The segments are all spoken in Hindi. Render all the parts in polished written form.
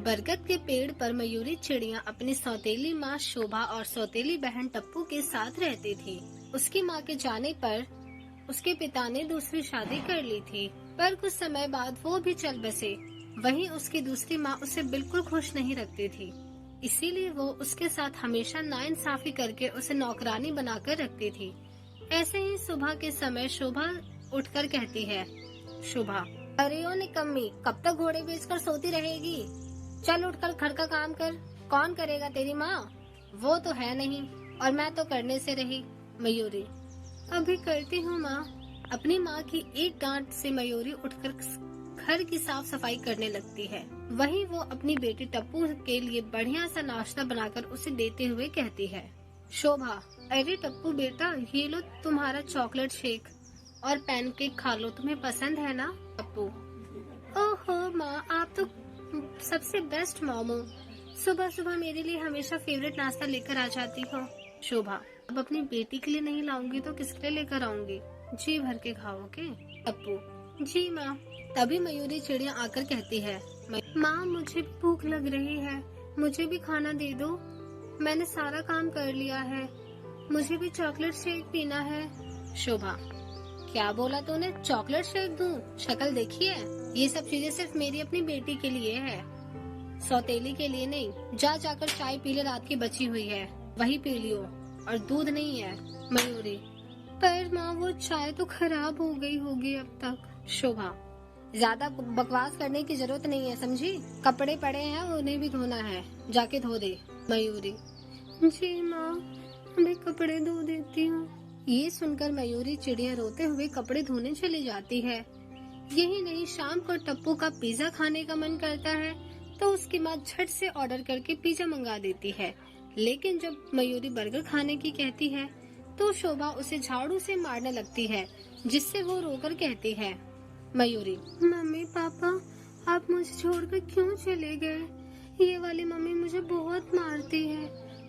बरगद के पेड़ पर मयूरी चिड़िया अपनी सौतेली माँ शोभा और सौतेली बहन टप्पू के साथ रहती थी। उसकी माँ के जाने पर उसके पिता ने दूसरी शादी कर ली थी, पर कुछ समय बाद वो भी चल बसे। वहीं उसकी दूसरी माँ उसे बिल्कुल खुश नहीं रखती थी, इसीलिए वो उसके साथ हमेशा नाइंसाफी करके उसे नौकरानी बनाकर रखती थी। ऐसे ही सुबह के समय शोभा उठकर कहती है, शोभा, अरे ओ निकम्मी, कब तक घोड़े बेचकर सोती रहेगी? चल उठकर घर का काम कर। कौन करेगा? तेरी माँ? वो तो है नहीं, और मैं तो करने से रही। मयूरी, अभी करती हूँ माँ। अपनी माँ की एक डांट से मयूरी उठकर घर की साफ सफाई करने लगती है। वहीं वो अपनी बेटी टप्पू के लिए बढ़िया सा नाश्ता बनाकर उसे देते हुए कहती है, शोभा, अरे टप्पू बेटा, ये लो तुम्हारा चॉकलेट शेक और पैनकेक खा लो, तुम्हें पसंद है ना? टप्पू, ओहो माँ, आप तो सबसे बेस्ट मॉम हो। सुबह सुबह मेरे लिए हमेशा फेवरेट नाश्ता लेकर आ जाती हो। शोभा, अब अपनी बेटी के लिए नहीं लाऊंगी तो किसके लिए लेकर आऊंगी? जी भर के खाओगे? टप्पू, जी माँ। तभी मयूरी चिड़िया आकर कहती है, माँ मुझे भूख लग रही है, मुझे भी खाना दे दो। मैंने सारा काम कर लिया है, मुझे भी चॉकलेट शेक पीना है। शोभा, क्या बोला तूने? चॉकलेट शेक दूं? शक्ल देखी है? ये सब चीजें सिर्फ मेरी अपनी बेटी के लिए है, सौतेली के लिए नहीं। जा जाकर चाय पी ले, रात की बची हुई है, वही पी लियो, और दूध नहीं है। मयूरी, पर माँ वो चाय तो खराब हो गई होगी अब तक। शोभा, ज्यादा बकवास करने की जरूरत नहीं है, समझी? कपड़े पड़े हैं, उन्हें भी धोना है, जाके धो दे। मयूरी, जी माँ, मैं कपड़े धो देती हूँ। ये सुनकर मयूरी चिड़िया रोते हुए कपड़े धोने चली जाती है। यही नहीं, शाम को टप्पू का पिज्जा खाने का मन करता है तो उसकी माँ झट से ऑर्डर करके पिज्जा मंगा देती है। लेकिन जब मयूरी बर्गर खाने की कहती है तो शोभा उसे झाड़ू से मारने लगती है, जिससे वो रोकर कहती है, मयूरी, मम्मी पापा, आप मुझे छोड़कर क्यों चले गए? ये वाली मम्मी मुझे बहुत मारती है,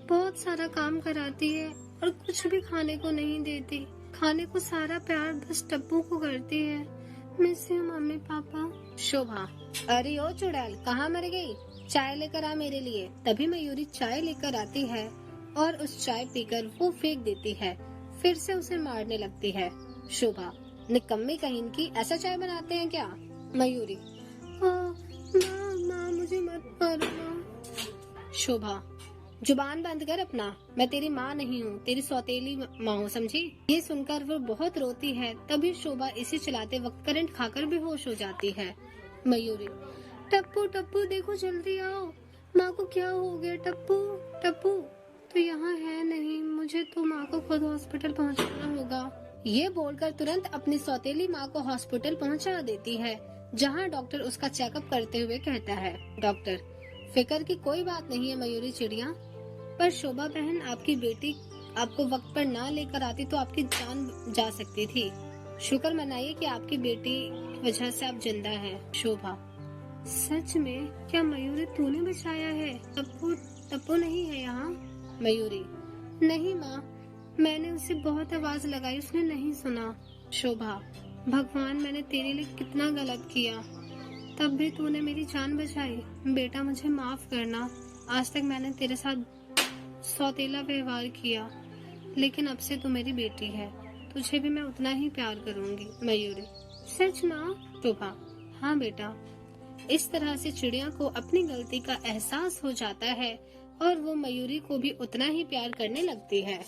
बहुत सारा काम कराती है और कुछ भी खाने को नहीं देती। खाने को सारा प्यार बस टप्पू को करती है। Miss you mummy papa. शोभा, अरे ओ चुड़ैल, कहाँ मर गई? चाय लेकर आ मेरे लिए। तभी मयूरी चाय लेकर आती है और उस चाय पीकर वो फेंक देती है, फिर से उसे मारने लगती है। शोभा, निकम्मी कहीं की, ऐसा चाय बनाते हैं क्या? मयूरी, माँ मुझे मत मारो माँ। शोभा, जुबान बंद कर अपना, मैं तेरी माँ नहीं हूँ, तेरी सौतेली माँ हूँ, समझी? ये सुनकर वो बहुत रोती है। तभी शोभा इसे चलाते वक्त करंट खाकर बेहोश हो जाती है। मयूरी, टप्पू टप्पू देखो, जल्दी आओ, माँ को क्या हो गया? टप्पू टप्पू तो यहाँ है नहीं, मुझे तो माँ को खुद हॉस्पिटल पहुँचाना होगा। ये बोलकर तुरंत अपनी सौतेली माँ को हॉस्पिटल पहुँचा देती है, जहाँ डॉक्टर उसका चेकअप करते हुए कहता है, डॉक्टर, फिक्र की कोई बात नहीं है मयूरी चिड़िया, पर शोभा बहन, आपकी बेटी आपको वक्त पर ना लेकर आती तो आपकी जान जा सकती थी। शुक्र मनाइए कि आपकी बेटी की वजह से आप जिंदा हैं। शोभा, सच में? क्या मयूरी तूने बचाया है? टप्पू नहीं है यहाँ? मयूरी, नहीं माँ, मैंने उसे बहुत आवाज लगाई, उसने नहीं सुना। शोभा, भगवान, मैंने तेरे लिए कितना गलत किया, तब भी तूने मेरी जान बचाई। बेटा मुझे माफ करना, आज तक मैंने तेरे साथ सौतेला व्यवहार किया, लेकिन अब से तू मेरी बेटी है, तुझे भी मैं उतना ही प्यार करूंगी। मयूरी, सच माँ? शोभा, हाँ बेटा। इस तरह से चिड़िया को अपनी गलती का एहसास हो जाता है और वो मयूरी को भी उतना ही प्यार करने लगती है।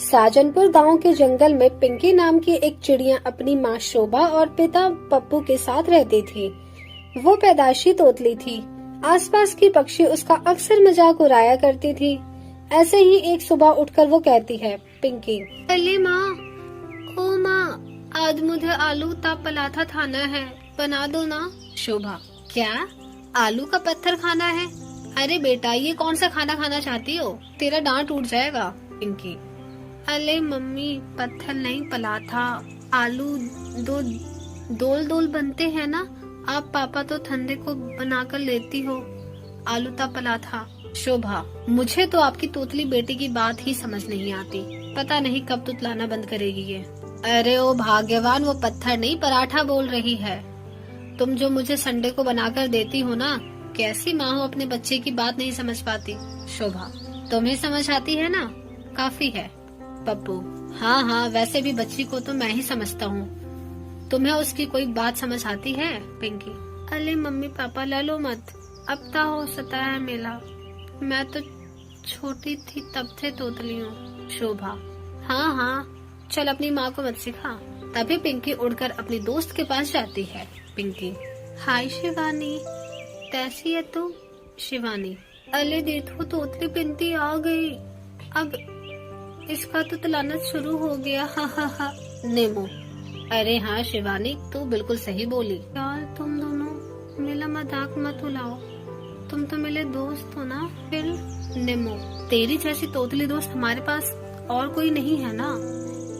साजनपुर गांव के जंगल में पिंकी नाम की एक चिड़िया अपनी माँ शोभा और पिता पप्पू के साथ रहती थी। वो पैदाशी तोतली थी। आसपास की पक्षी उसका अक्सर मजाक उड़ाया करती थी। ऐसे ही एक सुबह उठकर वो कहती है, पिंकी, अरे माँ, ओ माँ, आज मुझे आलू का पराठा खाना है, बना दो ना। शोभा, क्या आलू का पत्थर खाना है? अरे बेटा, ये कौन सा खाना खाना चाहती हो? तेरा दांत टूट जाएगा। पिंकी, अरे मम्मी, पत्थर नहीं पराठा, आलू दो दोल दोल बनते हैं ना, आप पापा तो ठंडे को बनाकर लेती हो, आलू का पराठा। शोभा, मुझे तो आपकी तोतली बेटी की बात ही समझ नहीं आती, पता नहीं कब तुतलाना बंद करेगी ये। अरे ओ भाग्यवान, वो पत्थर नहीं पराठा बोल रही है। तुम जो मुझे संडे को बनाकर देती हो ना, कैसी माँ हो अपने बच्चे की बात नहीं समझ पाती। शोभा, तुम्हें समझ आती है ना, काफी है। पप्पू, हाँ हाँ, वैसे भी बच्ची को तो मैं ही समझता हूँ, तुम्हें उसकी कोई बात समझ आती है। पिंकी, अरे मम्मी पापा ले लो मत, अब ता हो सता है मेला, मैं तो छोटी थी तब से तोतली हूँ। शोभा, हाँ हाँ, चल अपनी माँ को मत सिखा। तभी पिंकी उड़कर अपनी दोस्त के पास जाती है। पिंकी, हाय शिवानी, कैसी है तू। शिवानी, अले देखो तोतली पिंकी आ गई, अब इसका तो तलानत शुरू हो गया, हा हा हा। नेमो, अरे हाँ शिवानी, तू बिल्कुल सही बोली। यार तुम दोनों मेरा मजाक मत उड़ाओ, तुम तो मेरे दोस्त हो ना। फिर नेमो, तेरी जैसी तोतली दोस्त हमारे पास और कोई नहीं है ना,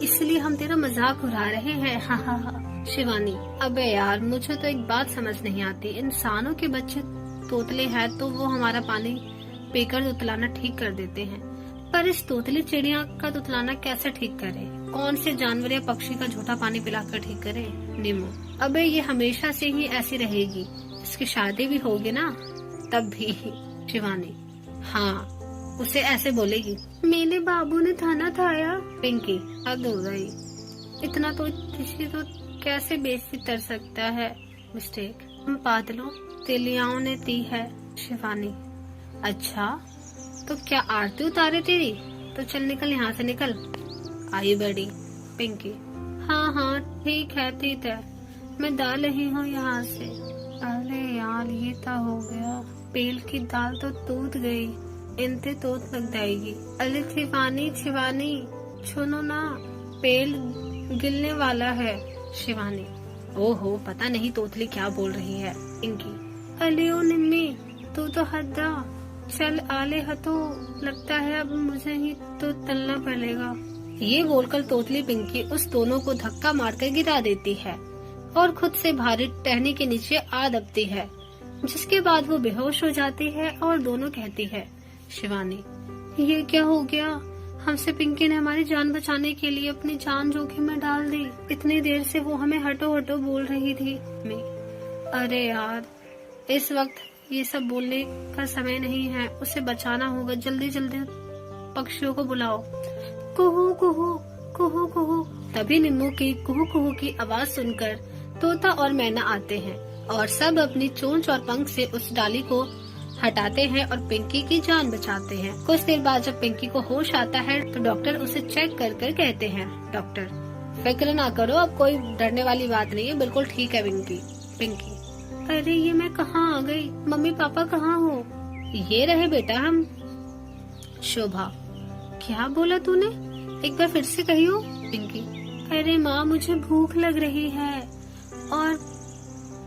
इसलिए हम तेरा मजाक उड़ा रहे हैं, हा हा हा। शिवानी, अबे यार, मुझे तो एक बात समझ नहीं आती, इंसानों के बच्चे तोतले हैं तो वो हमारा पानी पीकर उतलाना ठीक कर देते हैं, पर इस तोतली चिड़िया का उतलाना कैसे ठीक करे। कौन से जानवर या पक्षी का झूठा पानी पिलाकर ठीक करे। नीमू, अबे ये हमेशा से ही ऐसी रहेगी, इसकी शादी भी होगी ना तब भी। शिवानी, हाँ, उसे ऐसे बोलेगी, मेरे बाबू ने खाना खाया। पिंकी, हद हो गई, इतना तो किसी तो कैसे बेइज्जती कर सकता है। मिस्टेक, हम बादलों तिलियाओं ने दी है। शिवानी, अच्छा तो क्या आरती उतारे तेरी, तो चल निकल यहाँ से, निकल, आई बड़ी। पिंकी, हाँ हाँ ठीक है, मैं डाल रही हूँ यहाँ से। अरे यार ये तो हो गया, पेल की दाल तो टूट गई, इनते तोत लग जाएगी। अरे शिवानी सुनो ना, पेल गिरने वाला है। शिवानी, ओहो, पता नहीं तोतली क्या बोल रही है। पिंकी, अरे ओ निम्मी, तू तो हद जा, चल आले हतो, लगता है अब मुझे ही तो तलना पड़ेगा। ये बोलकर तोतली पिंकी उस दोनों को धक्का मारकर गिरा देती है और खुद से भारी टहनी के नीचे आ दबती है, जिसके बाद वो बेहोश हो जाती है और दोनों कहती है, शिवानी, ये क्या हो गया, हमसे पिंकी ने हमारी जान बचाने के लिए अपनी जान जोखिम में डाल दी, इतनी देर से वो हमें हटो हटो बोल रही थी। अरे यार, इस वक्त ये सब बोलने का समय नहीं है, उसे बचाना होगा, जल्दी जल्दी पक्षियों को बुलाओ। कुहू कुहू कुहू कुहू। तभी निम्मू की कुहू कुहू की आवाज सुनकर तोता और मैना आते हैं और सब अपनी चोंच और पंख से उस डाली को हटाते हैं और पिंकी की जान बचाते हैं। कुछ देर बाद जब पिंकी को होश आता है तो डॉक्टर उसे चेक कर कर कहते हैं, डॉक्टर फिक्र ना करो, अब कोई डरने वाली बात नहीं है, बिल्कुल ठीक है पिंकी, अरे ये मैं कहाँ आ गई, मम्मी पापा कहाँ हो। ये रहे बेटा हम। शोभा, क्या बोला तूने, एक बार फिर से कहियो। पिंकी, अरे माँ मुझे भूख लग रही है और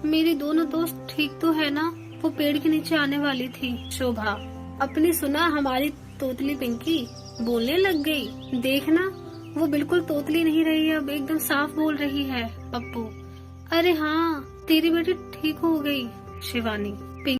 मेरी दोनों दोस्त ठीक तो है ना, वो पेड़ के नीचे आने वाली थी। शोभा, अपनी सुना हमारी तोतली पिंकी बोलने लग गई, देखना वो बिल्कुल तोतली नहीं रही, अब एकदम साफ बोल रही है। पप्पू, अरे हाँ तेरी बेटी ठीक हो गई। शिवानी,